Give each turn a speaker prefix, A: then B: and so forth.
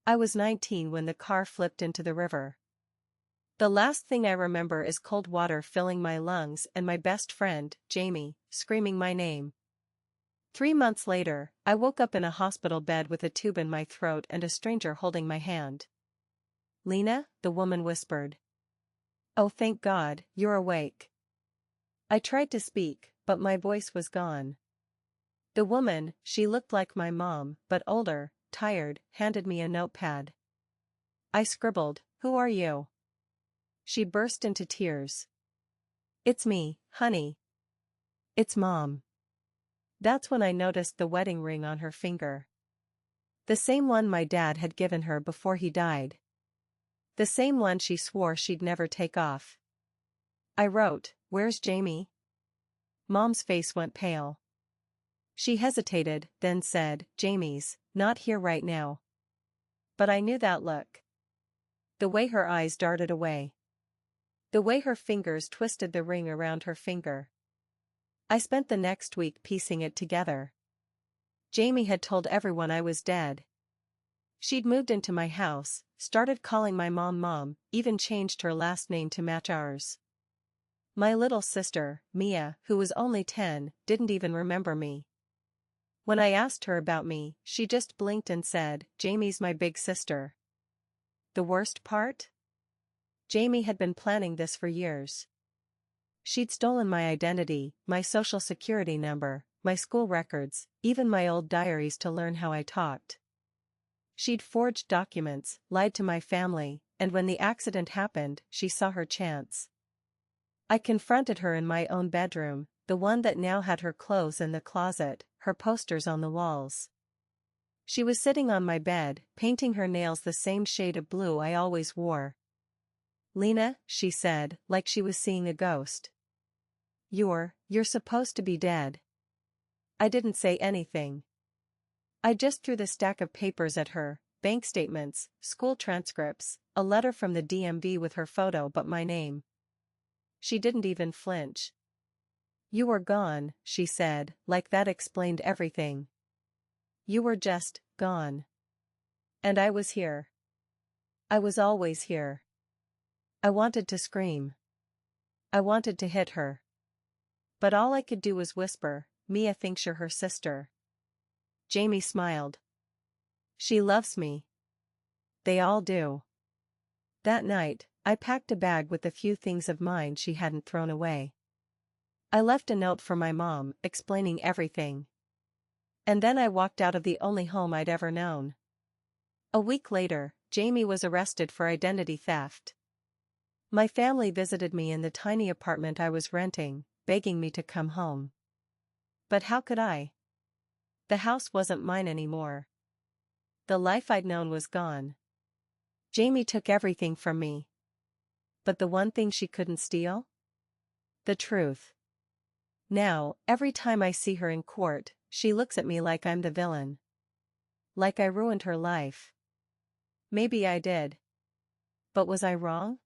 A: I was 19 when the car flipped into the river. The last thing I remember is cold water filling my lungs and my best friend, Jamie, screaming my name. 3 months later, I woke up in a hospital bed with a tube in my throat and a stranger holding my hand. "Lena," the woman whispered. "Oh, thank God, you're awake." I tried to speak, but my voice was gone. The woman, she looked like my mom, but older, tired, handed me a notepad. I scribbled, "Who are you?" She burst into tears. "It's me, honey. It's Mom." That's when I noticed the wedding ring on her finger. The same one my dad had given her before he died. The same one she swore she'd never take off. I wrote, "Where's Jamie?" Mom's face went pale. She hesitated, then said, "Jamie's not here right now." But I knew that look. The way her eyes darted away. The way her fingers twisted the ring around her finger. I spent the next week piecing it together. Jamie had told everyone I was dead. She'd moved into my house, started calling my mom Mom, even changed her last name to match ours. My little sister, Mia, who was only 10, didn't even remember me. When I asked her about me, she just blinked and said, "Jamie's my big sister." The worst part? Jamie had been planning this for years. She'd stolen my identity, my social security number, my school records, even my old diaries to learn how I talked. She'd forged documents, lied to my family, and when the accident happened, she saw her chance. I confronted her in my own bedroom, the one that now had her clothes in the closet, her posters on the walls. She was sitting on my bed, painting her nails the same shade of blue I always wore. "Lena," she said, like she was seeing a ghost. You're supposed to be dead." I didn't say anything. I just threw the stack of papers at her, bank statements, school transcripts, a letter from the DMV with her photo but my name. She didn't even flinch. "You were gone," she said, like that explained everything. "You were just gone. And I was here. I was always here." I wanted to scream. I wanted to hit her. But all I could do was whisper, "Mia thinks you're her sister." Jamie smiled. "She loves me. They all do." That night, I packed a bag with a few things of mine she hadn't thrown away. I left a note for my mom, explaining everything. And then I walked out of the only home I'd ever known. A week later, Jamie was arrested for identity theft. My family visited me in the tiny apartment I was renting, begging me to come home. But how could I? The house wasn't mine anymore. The life I'd known was gone. Jamie took everything from me. But the one thing she couldn't steal? The truth. Now, every time I see her in court, she looks at me like I'm the villain. Like I ruined her life. Maybe I did. But was I wrong?